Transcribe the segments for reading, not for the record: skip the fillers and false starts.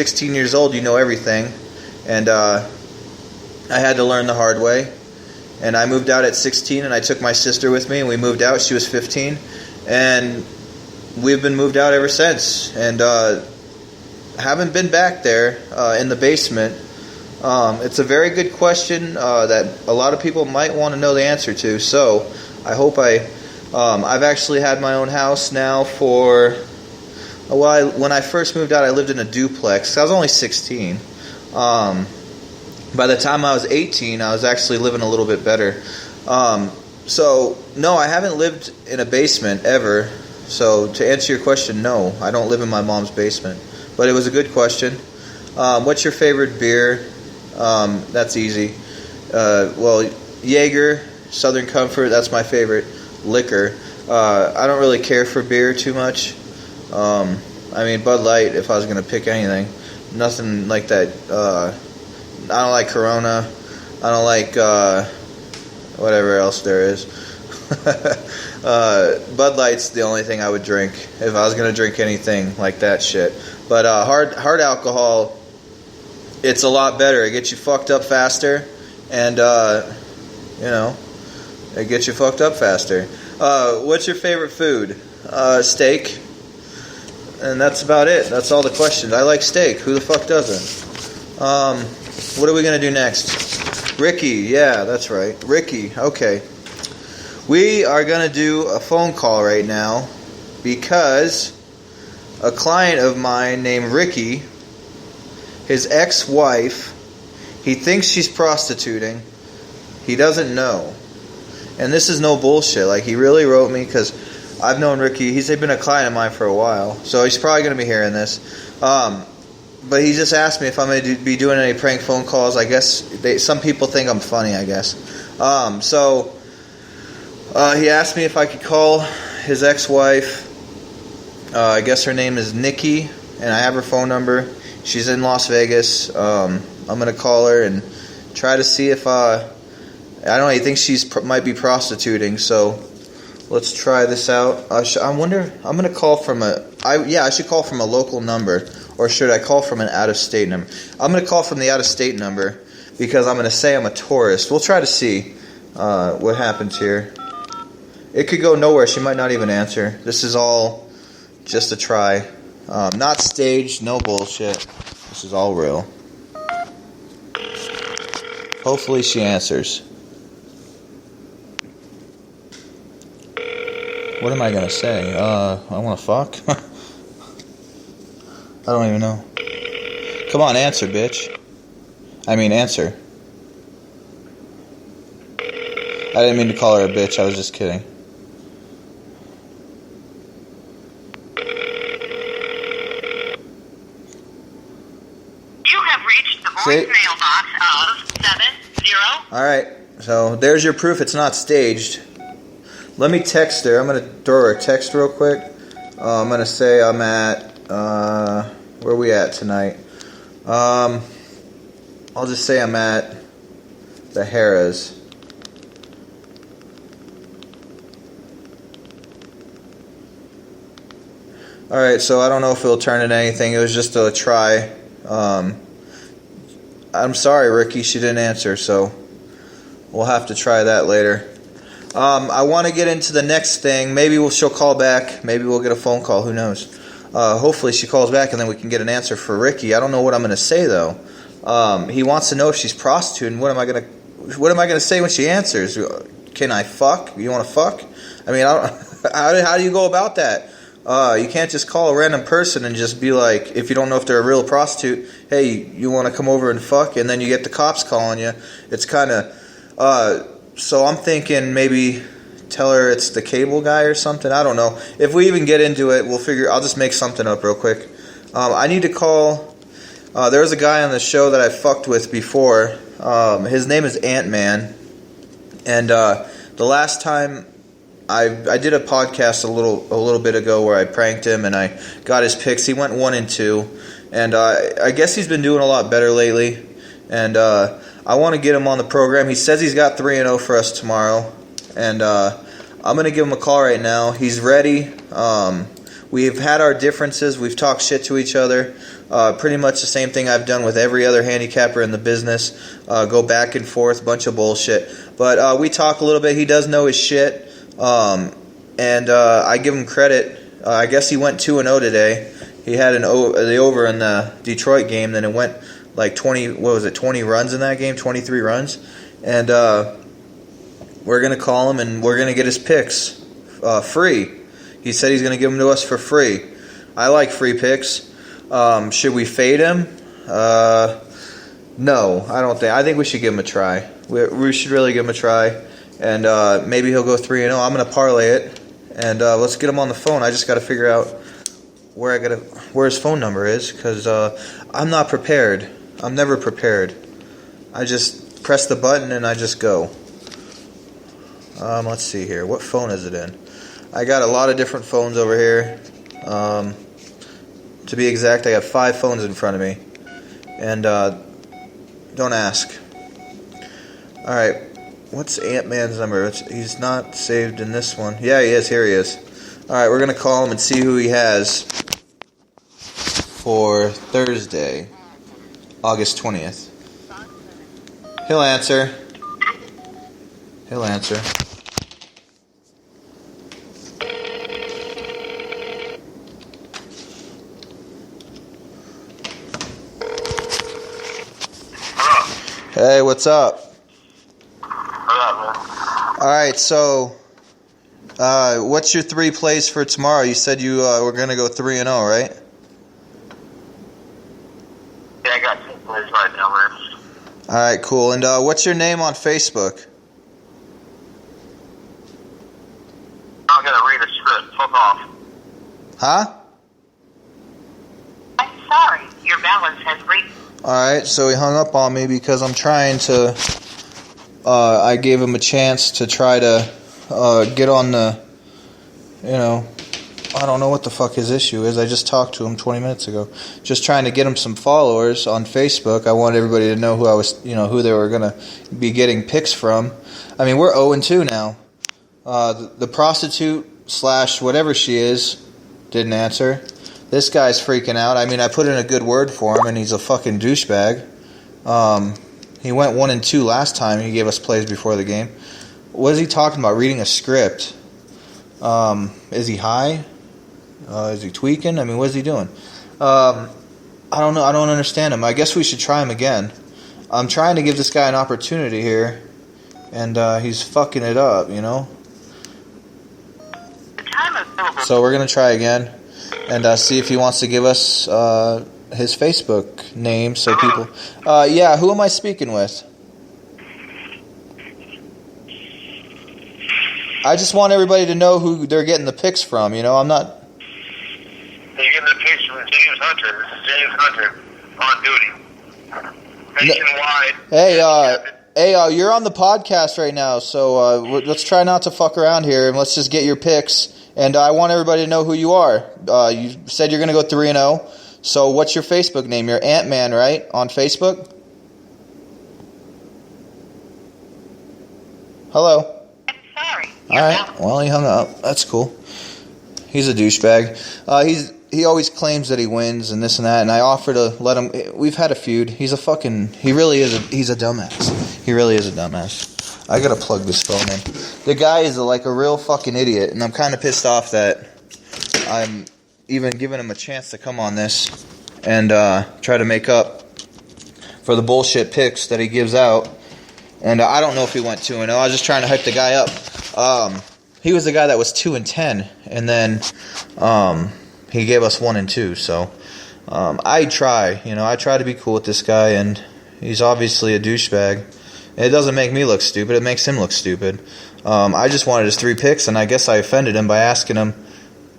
16 years old, you know everything. And I had to learn the hard way. And I moved out at 16, and I took my sister with me, and we moved out. She was 15. And we've been moved out ever since. And haven't been back there in the basement. It's a very good question that a lot of people might want to know the answer to. So I hope I've actually had my own house now for... Well, when I first moved out, I lived in a duplex. I was only 16. By the time I was 18, I was actually living a little bit better. So, no, I haven't lived in a basement ever. So, to answer your question, no, I don't live in my mom's basement. But it was a good question. What's your favorite beer? That's easy. Well, Jaeger, Southern Comfort, that's my favorite liquor. I don't really care for beer too much. I mean, Bud Light, if I was going to pick anything. Nothing like that. I don't like Corona. I don't like whatever else there is. Bud Light's the only thing I would drink if I was going to drink anything like that shit. But hard alcohol, it's a lot better. It gets you fucked up faster, and it gets you fucked up faster. What's your favorite food? Steak. And that's about it. That's all the questions. I like steak. Who the fuck doesn't? What are we going to do next? Ricky. Yeah, that's right. Ricky. Okay. We are going to do a phone call right now because a client of mine named Ricky, his ex-wife, he thinks she's prostituting. He doesn't know. And this is no bullshit. Like, he really wrote me because I've known Ricky. He's been a client of mine for a while. So he's probably going to be hearing this. But he just asked me if I'm going to be doing any prank phone calls. I guess some people think I'm funny, I guess. So he asked me if I could call his ex-wife. I guess her name is Nikki, and I have her phone number. She's in Las Vegas. I'm going to call her and try to see if... I don't know, he thinks might be prostituting, so... Let's try this out. I wonder. I'm gonna call from I should call from a local number, or should I call from an out-of-state number? I'm gonna call from the out-of-state number because I'm gonna say I'm a tourist. We'll try to see what happens here. It could go nowhere. She might not even answer. This is all just a try, not staged. No bullshit. This is all real. Hopefully she answers. What am I going to say? I want to fuck? I don't even know. Come on, answer, bitch. I mean, answer. I didn't mean to call her a bitch. I was just kidding. You have reached the voicemail box of 70. Alright, so there's your proof it's not staged. Let me text her. I'm going to throw her a text real quick. I'm going to say I'm at, where are we at tonight? I'll just say I'm at the Harrah's. Alright, so I don't know if it'll turn into anything. It was just a try. I'm sorry, Ricky, she didn't answer, so we'll have to try that later. I want to get into the next thing. Maybe she'll call back. Maybe we'll get a phone call. Who knows? Hopefully she calls back and then we can get an answer for Ricky. I don't know what I'm going to say though. He wants to know if she's prostituting. What am I going to say when she answers? Can I fuck? You want to fuck? I mean, how do you go about that? You can't just call a random person and just be like, if you don't know if they're a real prostitute, hey, you want to come over and fuck? And then you get the cops calling you. It's kind of... So I'm thinking maybe tell her it's the cable guy or something. I don't know. If we even get into it, we'll figure... I'll just make something up real quick. I need to call... there was a guy on the show that I fucked with before. His name is Ant-Man. And the last time... I did a podcast a little bit ago where I pranked him and I got his picks. He went 1 and 2. And I guess he's been doing a lot better lately. And... I want to get him on the program. He says he's got 3-0 for us tomorrow. And I'm going to give him a call right now. He's ready. we've had our differences. We've talked shit to each other. Pretty much the same thing I've done with every other handicapper in the business. Go back and forth, bunch of bullshit. But we talk a little bit. He does know his shit. And I give him credit. I guess he went 2-0 today. He had the over in the Detroit game. Then it went like 20 runs in that game, 23 runs. And we're going to call him and we're going to get his picks free. He said he's going to give them to us for free. I like free picks. Should we fade him? No, I don't think. I think we should give him a try. We should really give him a try. And maybe he'll go 3-0. I'm going to parlay it. And let's get him on the phone. I just got to figure out where his phone number is, because I'm not prepared. I'm never prepared. I just press the button and I just go. Let's see here. What phone is it in? I got a lot of different phones over here. To be exact, I got 5 phones in front of me. And don't ask. Alright. What's Ant-Man's number? He's not saved in this one. Yeah, he is. Here he is. Alright, we're going to call him and see who he has for Thursday, August 20th. He'll answer. Hey, what's up? Alright, so what's your 3 plays for tomorrow? You said you were going to go 3-0, right? Yeah, I got 2 plays right now, man. Alright, cool. And what's your name on Facebook? I'm going to read a script. Fuck off. Huh? I'm sorry. Your balance has reached. Alright, so he hung up on me because I'm trying to... I gave him a chance to try to get on the... I don't know what the fuck his issue is. I just talked to him 20 minutes ago. Just trying to get him some followers on Facebook. I wanted everybody to know who I was, who they were going to be getting picks from. I mean, we're 0-2 now. The prostitute / whatever she is didn't answer. This guy's freaking out. I mean, I put in a good word for him, and he's a fucking douchebag. He went 1-2 last time. He gave us plays before the game. What is he talking about? Reading a script. Is he high? Is he tweaking? I mean, what is he doing? I don't know. I don't understand him. I guess we should try him again. I'm trying to give this guy an opportunity here, and he's fucking it up, So we're going to try again and see if he wants to give us his Facebook name so people... yeah, who am I speaking with? I just want everybody to know who they're getting the picks from, I'm not... You're getting the picks from James Hunter. This is James Hunter on duty. Nationwide. Hey, you're on the podcast right now, so let's try not to fuck around here, and let's just get your picks. And I want everybody to know who you are. You said you're going to go 3-0. So what's your Facebook name? You're Ant-Man, right? On Facebook? Hello? I'm sorry. Alright, well, he hung up. That's cool. He's a douchebag. He always claims that he wins and this and that, and I offer to let him... We've had a feud. He's a fucking... He's a dumbass. He really is a dumbass. I gotta plug this phone in. The guy is like a real fucking idiot, and I'm kind of pissed off that I'm even giving him a chance to come on this and try to make up for the bullshit picks that he gives out. And I don't know if he went 2-0. I was just trying to hype the guy up. He was the guy that was 2-10, and then he gave us 1-2. So I try, I try to be cool with this guy, and he's obviously a douchebag. It doesn't make me look stupid. It makes him look stupid. I just wanted his 3 picks, and I guess I offended him by asking him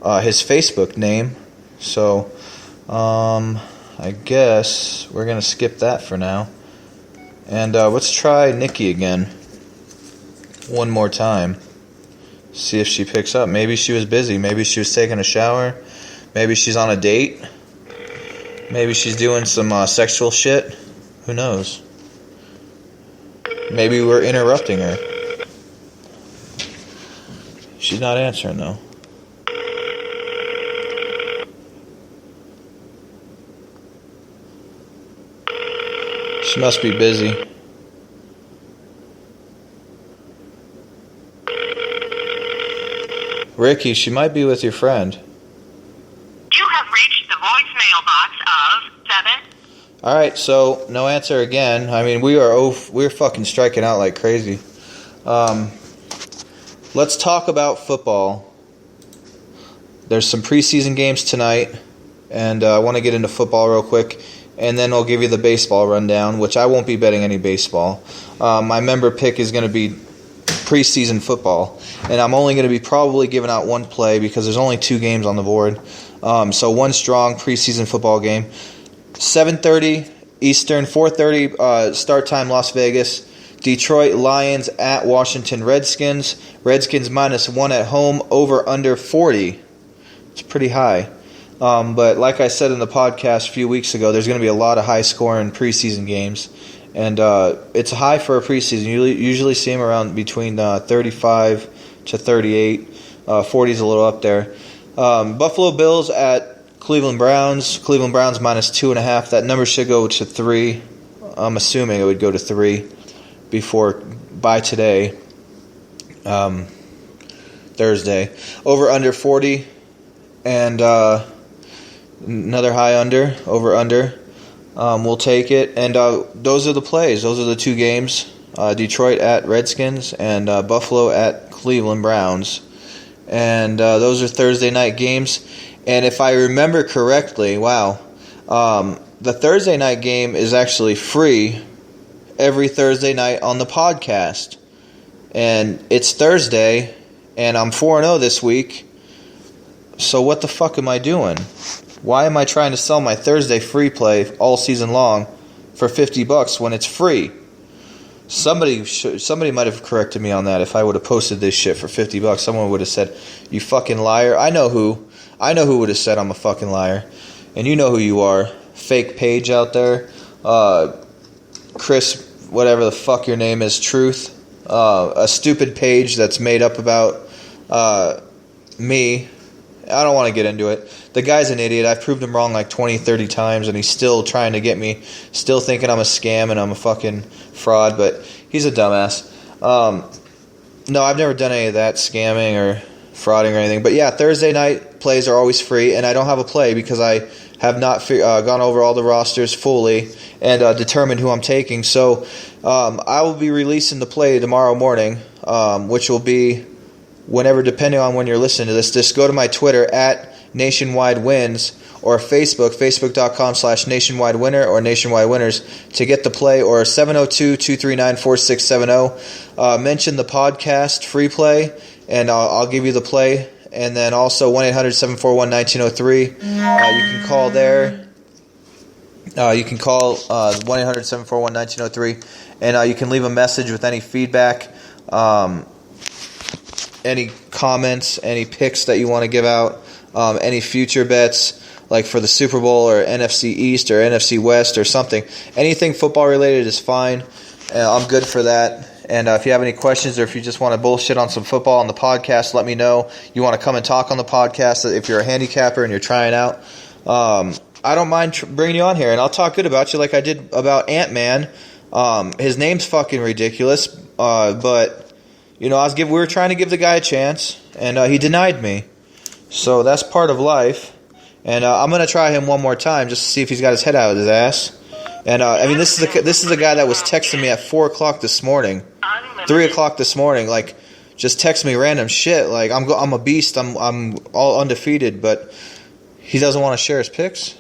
his Facebook name. So I guess we're going to skip that for now. And let's try Nikki again. One more time. See if she picks up. Maybe she was busy. Maybe she was taking a shower. Maybe she's on a date. Maybe she's doing some sexual shit. Who knows? Maybe we're interrupting her. She's not answering, though. She must be busy. Ricky, she might be with your friend. You have reached the voicemail box of 7. Alright, so no answer again. I mean, we're fucking striking out like crazy. Let's talk about football. There's some preseason games tonight, and I want to get into football real quick, and then I'll give you the baseball rundown, which I won't be betting any baseball. My member pick is going to be preseason football, and I'm only going to be probably giving out one play because there's only 2 games on the board. So one strong preseason football game. 7:30 Eastern, 4:30 start time Las Vegas. Detroit Lions at Washington Redskins. Redskins -1 at home, over under 40. It's pretty high. But like I said in the podcast a few weeks ago, there's going to be a lot of high-scoring preseason games. And it's high for a preseason. You usually see them around between 35 to 38. 40 is a little up there. Buffalo Bills at Cleveland Browns. Cleveland Browns -2.5. That number should go to 3. I'm assuming it would go to 3 by today, Thursday. Over under 40, and another high under, over under. We'll take it, and those are the plays. Those are the 2 games: Detroit at Redskins and Buffalo at Cleveland Browns. And those are Thursday night games. And if I remember correctly, the Thursday night game is actually free every Thursday night on the podcast. And it's Thursday, and I'm 4-0 this week. So what the fuck am I doing? Why am I trying to sell my Thursday free play all season long for $50 when it's free? Somebody might have corrected me on that. If I would have posted this shit for $50, someone would have said, "You fucking liar." I know who would have said I'm a fucking liar. And you know who you are. Fake page out there. Chris, whatever the fuck your name is, Truth. A stupid page that's made up about me. I don't want to get into it. The guy's an idiot. I've proved him wrong like 20, 30 times, and he's still trying to get me, still thinking I'm a scam and I'm a fucking fraud, but he's a dumbass. No, I've never done any of that, scamming or frauding or anything. But yeah, Thursday night plays are always free, and I don't have a play because I have not gone over all the rosters fully and determined who I'm taking. So I will be releasing the play tomorrow morning, which will be whenever, depending on when you're listening to this. Just go to my Twitter at Nationwide Wins, or Facebook.com/Nationwide Winner or Nationwide Winners to get the play, or 702-239-4670. Mention the podcast free play, and I'll give you the play. And then also 1-800-741-1903. You can call there. You can call 1-800-741-1903, and you can leave a message with any feedback, any comments, any picks that you want to give out, any future bets, like for the Super Bowl or NFC East or NFC West or something. Anything football related is fine. I'm good for that. And if you have any questions, or if you just want to bullshit on some football on the podcast, let me know. You want to come and talk on the podcast if you're a handicapper and you're trying out. I don't mind bringing you on here, and I'll talk good about you like I did about Ant-Man. His name's fucking ridiculous, but you know, we were trying to give the guy a chance, and he denied me. So that's part of life. And I'm gonna try him one more time just to see if he's got his head out of his ass. And I mean, this is the guy that was texting me at 4 o'clock this morning, 3 o'clock this morning, like just text me random shit. Like I'm a beast. I'm all undefeated, but he doesn't want to share his picks.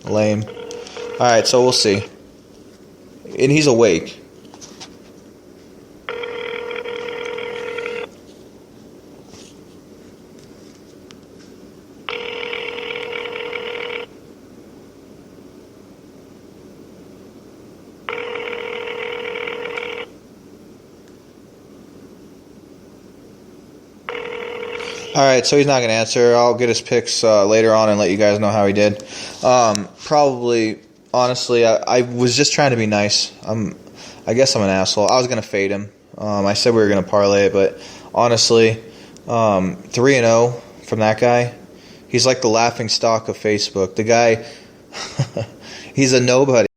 Lame. All right, so we'll see. And he's awake. All right, so he's not going to answer. I'll get his picks later on and let you guys know how he did. Probably, honestly, I was just trying to be nice. I guess I'm an asshole. I was going to fade him. I said we were going to parlay it, but honestly, 3-0 from that guy. He's like the laughing stock of Facebook. The guy, he's a nobody.